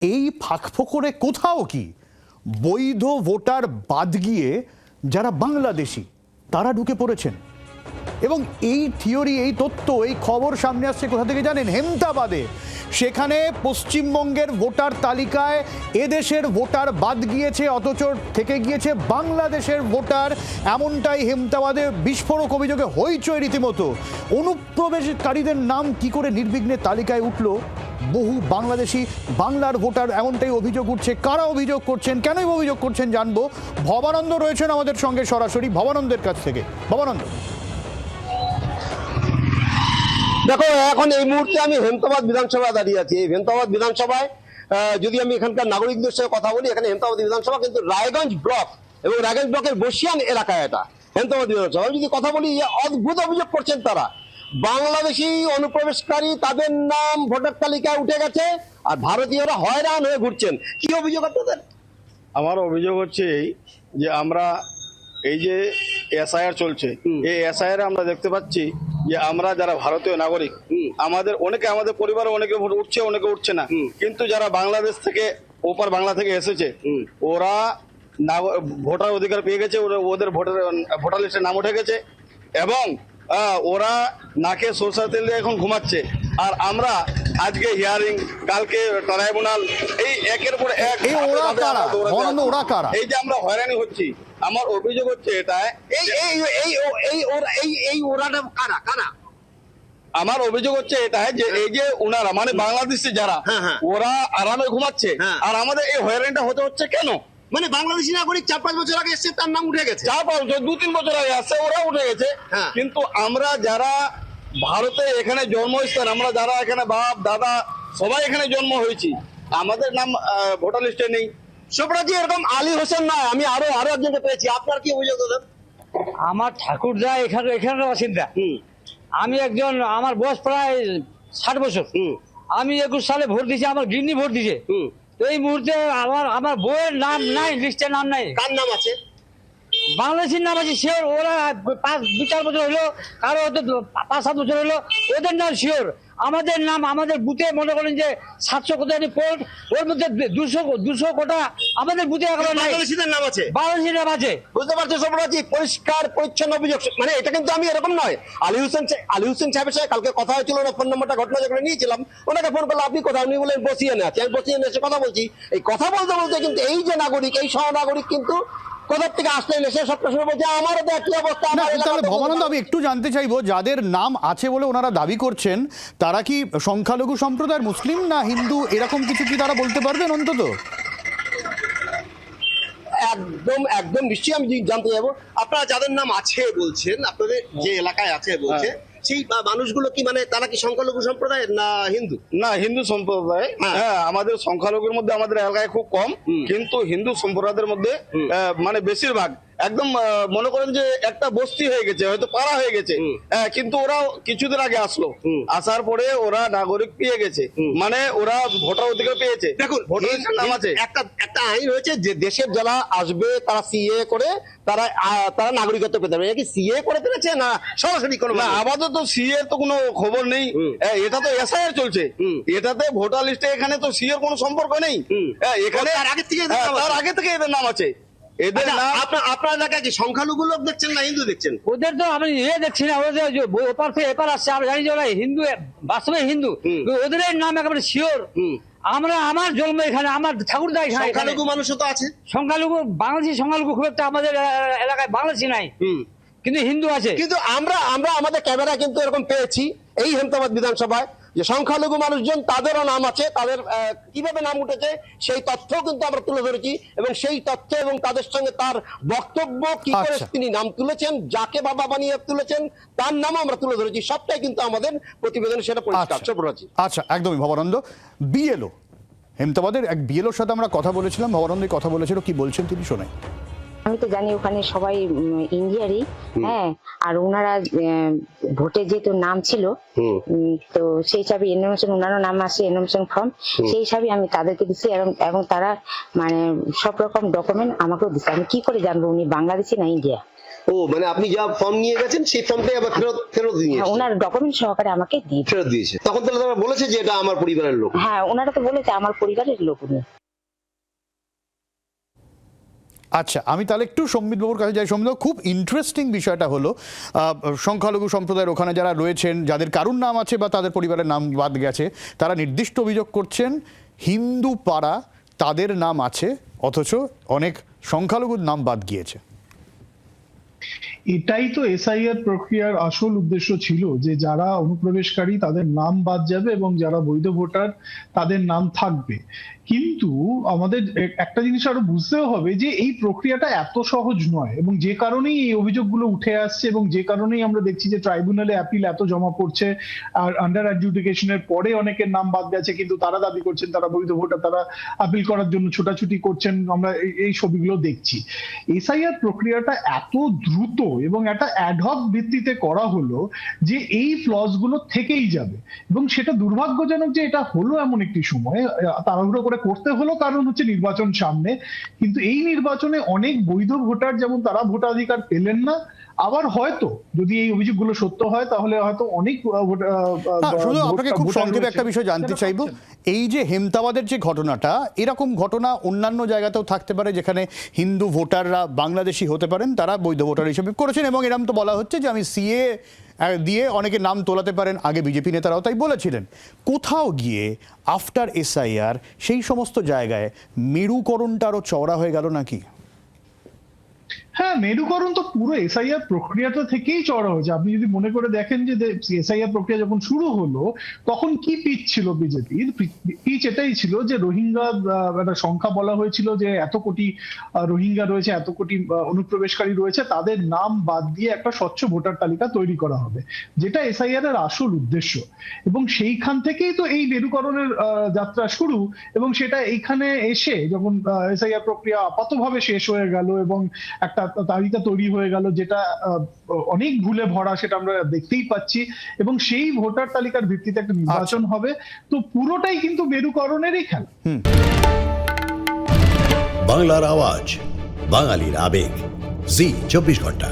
এই ফাঁকফোকরে কোথাও কি বৈধ ভোটার বাদ গিয়ে যারা বাংলাদেশি তারা ঢুকে পড়েছেন? এবং এই থিওরি, এই তথ্য, এই খবর সামনে আসছে কোথা থেকে জানেন? হেমতাবাদে। সেখানে পশ্চিমবঙ্গের ভোটার তালিকায় এদেশের ভোটার বাদ গিয়েছে, অথচ থেকে গিয়েছে বাংলাদেশের ভোটার। এমনটাই হেমতাবাদে বিস্ফোরক অভিযোগে হইচই রীতিমতো। অনুপ্রবেশকারীদের নাম কি করে নির্বিঘ্নে তালিকায় উঠল বহু বাংলাদেশি বাংলার ভোটার, এমনটাই অভিযোগ উঠছে। কারা অভিযোগ করছেন, কেনই অভিযোগ করছেন জানবো। ভবানন্দ রয়েছেন আমাদের সঙ্গে সরাসরি, ভবানন্দের কাছ থেকে। ভবানন্দ, দেখো, এখন এই মুহূর্তে আমি হেমতাবাদ বিধানসভায় দাঁড়িয়ে আছি। এই হেমতাবাদ বিধানসভায় যদি আমি এখানকার নাগরিকদের সঙ্গে কথা বলি, এখানে হেমতাবাদ বিধানসভা কিন্তু রায়গঞ্জ ব্লক এবং রায়গঞ্জ ব্লকের বসিয়ান এলাকায় এটা হেমতাবাদ বিধানসভা। আমি যদি কথা বলি, অদ্ভুত অভিযোগ করছেন তারা। বাংলাদেশি অনুপ্রবেশকারী, তাদের নাম ভোটার তালিকায় উঠে গেছে, আর ভারতীয়রা হয়রান হয়ে ঘুরছেন। কি অভিযোগ আপনাদের? আমার অভিযোগ হচ্ছে এই যে আমরা এই যে এসআইআর চলছে, এই এসআইআর আমরা দেখতে পাচ্ছি যে আমরা যারা ভারতীয় নাগরিক, আমাদের পরিবারে অনেকে ভোট উঠছে, অনেকে উঠছে না। কিন্তু যারা বাংলাদেশ থেকে, ওপার বাংলা থেকে এসেছে, ওরা ভোটার অধিকার পেয়ে গেছে, ওদের ভোটার লিস্টে নাম উঠে গেছে, এবং ওরা নাকে সরষের তেল দিয়ে এখন ঘুমাচ্ছে। আর আমরা আজকে হিয়ারিং, কালকে ট্রাইব্যুনাল, এই একের পর এক, এই যে আমরা হয়রানি হচ্ছি। আমার অভিযোগ হচ্ছে এটা, আমার অভিযোগ হচ্ছে এটা যে এই যে ওনারা মানে বাংলাদেশি যারা, ওরা আরামে ঘুমাচ্ছে, আর আমাদের এই হয়রানিটা হতে হচ্ছে কেন? মানে বাংলাদেশি নাগরিক 4-5 বছর আগে এসছে, তার নাম উঠে গেছে। 4-5 বছর, 2-3 বছর আগে আসছে, ওরা উঠে গেছে। কিন্তু আমরা যারা ভারতে এখানে জন্মস্থান, আমরা যারা এখানে বাপ দাদা সবাই এখানে জন্ম হয়েছি, আমাদের নাম ভোটার লিস্টে নেই। সুপ্রজি, এরকম আলী হোসেন নয়, আমি আরো একজনকে পেয়েছি। আপনার কি অভিযোগ দাদা? আমার ঠাকুরদা এখানে বাসিন্দা। আমি একজন, আমার বয়স প্রায় 60 বছর। আমি 21 সালে ভোট দিয়েছি, আমার গিন্নি ভোট দিয়েছে। এই মুহূর্তে আমার বউয়ের নাম নাই, লিস্টে নাম নাই। কার নাম আছে? বাংলাদেশের নাম আছে শিওর। ওরা 2-4 বছর হলো, কারো হয়তো 5-7 বছর হলো, ওদের নাম শিওর। আমাদের নাম, আমাদের বুথে মনে করেন যে 700 কোটা পোল, ওর মধ্যে 200 কোটা আমাদের বুথে বাংলাদেশিদের নাম আছে। বাংলাদেশের নাম আছে। বুঝতে পারছো সুপ্রজি? পরিষ্কার পরিচ্ছন্ন অভিযোগ। মানে এটা কিন্তু আমি এরকম নয়। আলী হোসেন সাহেবের সাথে কালকে কথা হয়েছিল, ওনার ফোন নম্বরটা ঘটনা যেগুলো নিয়েছিলাম, ওনাকে ফোন করলে আপনি কোথাও, উনি বলেন বসিয়ানে আছে। আমি বসিয়ানে এসে কথা বলছি। এই কথা বলতে বলতে কিন্তু এই যে নাগরিক, এই সহনাগরিক কিন্তু কোথার থেকে আসলেন, এসে সবটা শুনে বলছে আমারও তো একই অবস্থা। ভবানন্দ, আমি একটু জানতে চাইবো, যাদের নাম আছে বলে ওনারা দাবি করছেন, তারা কি সংখ্যালঘু সম্প্রদায়ের, মুসলিম না হিন্দু, এরকম কিছু কি তারা বলতে পারবেন অন্তত? একদম নিশ্চয়ই আমি জানতে যাবো। আপনারা যাদের নাম আছে বলছেন, আপনাদের যে এলাকায় আছে বলছে, সেই মানুষগুলো কি মানে তারা কি সংখ্যালঘু সম্প্রদায়ের না হিন্দু? না, হিন্দু সম্প্রদায়। হ্যাঁ, আমাদের সংখ্যালঘুর মধ্যে আমাদের এলাকায় খুব কম, কিন্তু হিন্দু সম্প্রদায়ের মধ্যে মানে বেশিরভাগ একদম মনে করেন যে একটা বস্তি হয়ে গেছে, হয়তো পাড়া হয়ে গেছে। কিন্তু ওরা কিছুদিন আগে আসলো, আসার পরে ওরা নাগরিক পেয়ে গেছে, মানে ওরা ভোটার অধিকার পেয়েছে। দেখুন, ভোটার নাম আছে। একটা আইন হয়েছে যে দেশের যারা আসবে তারা সিএ করে তারা নাগরিকত্ব পেতে পারে। কি সিএ করে পেয়েছে না সরাসরি কোনো? না, আমাদের তো সিএ তো কোনো খবর নেই। এটা তো এসআইআর চলছে, এটাতে ভোটার লিস্টে এখানে তো সিএ এর কোনো সম্পর্ক নেই। এখানে তার আগে থেকে এদের নাম আছে। এদের নাম আপনার এলাকায় কি সংখ্যালঘু লোক দেখছেন না হিন্দু দেখছেন? ওদের তো আমি দেখছি না, ওদের ওপার থেকে এপার আসছে, আমরা জানি যে ওরা হিন্দু, বাস্তবে হিন্দু। ওদের নাম একেবারে শিওর। আমার জন্ম এখানে, আমার ঠাকুরদা এখানে। সংখ্যালঘু মানুষও তো আছে। সংখ্যালঘু বাংলাদেশি সংখ্যালঘু খুব একটা আমাদের এলাকায় বাংলাদেশি নাই, কিন্তু হিন্দু আছে। কিন্তু আমরা আমাদের ক্যামেরা কিন্তু এরকম পেয়েছি এই হেমতাবাদ বিধানসভায় যে সংখ্যালঘু মানুষজন, তাদেরও নাম আছে, তাদের কিভাবে নাম উঠেছে সেই তথ্য কিন্তু আমরা তুলে ধরেছি, এবং সেই তথ্য এবং তাদের সঙ্গে তার বক্তব্য, কি করে তিনি নাম তুলেছেন, যাকে বাবা বানিয়ে তুলেছেন তার নামও আমরা তুলে ধরেছি। সবটাই কিন্তু আমাদের প্রতিবেদনে সেটা পরিষ্কার। আচ্ছা, একদমই। ভবানন্দ, বিএলও হেমতাবাদের এক বিএলওর সাথে আমরা কথা বলেছিলাম, ভবানন্দ কথা বলেছিল, কি বলছেন তিনি শোনাই। আমি তো জানি ওখানে সবাই ইন্ডিয়ারই। হ্যাঁ, আর ওনারা ভোটে যেহেতু নাম ছিল, তো সেই হিসাবে এনরোলমেন্ট, ওনারও নাম আছে এনরোলমেন্ট ফর্ম, সেই হিসাবে আমি তাদেরকে দিচ্ছি, এবং তারা মানে সব রকম ডকুমেন্ট আমাকেও দিচ্ছে। আমি কি করে জানবো উনি বাংলাদেশি না ইন্ডিয়া? ও মানে আপনি যা ফর্ম নিয়ে গেছেন সেই ফর্মটাই আবার ফেরত দিয়ে হ্যাঁ, ওনার ডকুমেন্ট সহকারে আমাকে দিয়ে ফেরত দিয়েছে, তখন তাহলে তারা বলেছে যে এটা আমার পরিবারের লোক। হ্যাঁ, ওনারা তো বলেছে আমার পরিবারের লোক উনি। আচ্ছা, আমি তাহলে একটু সম্বিত বাবুর কাছে যাই। সম্বিত বাবু, খুব ইন্টারেস্টিং বিষয়টা হলো সংখ্যালঘু সম্প্রদায়ের ওখানে যারা রয়েছেন, যাদের কারুর নাম আছে বা তাদের পরিবারের নাম বাদ গেছে, তারা নির্দিষ্ট অভিযোগ করছেন হিন্দু পাড়া তাদের নাম আছে, অথচ অনেক সংখ্যালঘুর নাম বাদ গিয়েছে। এটাই তো এসআইআর প্রক্রিয়ার আসল উদ্দেশ্য ছিল, যে যারা অনুপ্রবেশকারী তাদের নাম বাদ যাবে এবং যারা বৈধ ভোটার তাদের নাম থাকবে। কিন্তু আমাদের একটা জিনিস আরো বুঝতেও হবে যে এই প্রক্রিয়াটা এত সহজ নয়, এবং যে কারণেই এই অভিযোগগুলো উঠে আসছে এবং যে কারণেই আমরা দেখছি যে ট্রাইব্যুনালে অ্যাপিল এত জমা পড়ছে, আর আন্ডার অ্যাডজুডিকেশনের পরে অনেকের নাম বাদ গেছে কিন্তু তারা দাবি করছেন তারা বৈধ ভোটার, তারা আপিল করার জন্য ছোটাছুটি করছেন, আমরা এই ছবিগুলো দেখছি। এসআইআর প্রক্রিয়াটা এত দ্রুত এবং একটা অ্যাডহক ভিত্তিতে করা হলো যে এই ফ্লস গুলো থেকেই যাবে, এবং সেটা দুর্ভাগ্যজনক যে এটা হলো এমন একটি সময়, তাড়াহুড়ো করে করতে হলো কারণ হচ্ছে নির্বাচন সামনে। কিন্তু এই নির্বাচনে অনেক বৈধ ভোটার যেমন তারা ভোটাধিকার পেলেন না, আবার হয়তো যদি এই অভিযোগগুলো সত্য হয় তাহলে হয়তো অনেক শুধু আপনাকে খুব সংক্ষেপে একটা বিষয় জানতে চাইবো, এই যে হেমতাবাদের যে ঘটনাটা, এরকম ঘটনা অন্যান্য জায়গাতেও থাকতে পারে যেখানে হিন্দু ভোটাররা বাংলাদেশি হতে পারেন, তারা বৈধ ভোটার হিসেবে করেছেন, এবং এরকম তো বলা হচ্ছে যে আমি সিএ দিয়ে অনেকে নাম তোলাতে পারেন, আগে বিজেপি নেতারাও তাই বলেছিলেন। কোথাও গিয়ে আফটার এসআইআর সেই সমস্ত জায়গায় মেরুকরণটা আরো চওড়া হয়ে গেল নাকি? হ্যাঁ, মেরুকরণ তো পুরো এসআইআর প্রক্রিয়াটা থেকেই চড়া হয়েছে। আপনি যদি মনে করে দেখেন যে এসআইআর প্রক্রিয়া যখন শুরু হলো তখন কি পিচ ছিল বিজেপির? পিচ এটাই ছিল যে রোহিঙ্গা একটা সংখ্যা বলা হয়েছিল যে এত কোটি রোহিঙ্গা রয়েছে, এত কোটি অনুপ্রবেশকারী রয়েছে, তাদের নাম বাদ দিয়ে একটা স্বচ্ছ ভোটার তালিকা তৈরি করা হবে, যেটা এসআইআর এর আসল উদ্দেশ্য। এবং সেইখান থেকেই তো এই মেরুকরণের যাত্রা শুরু, এবং সেটা এইখানে এসে যখন এসআইআর প্রক্রিয়া আপাতভাবে শেষ হয়ে গেল এবং একটা তালিকা তৈরি হয়ে গেল যেটা অনেক ভুলে ভরা, সেটা আমরা দেখতেই পাচ্ছি, এবং সেই ভোটার তালিকার ভিত্তিতে একটা নির্বাচন হবে। তো পুরোটাই কিন্তু মেরুকরণেরই খেলা। বাংলার আওয়াজ, বাঙালির আবেগ, জি 24 ঘন্টা।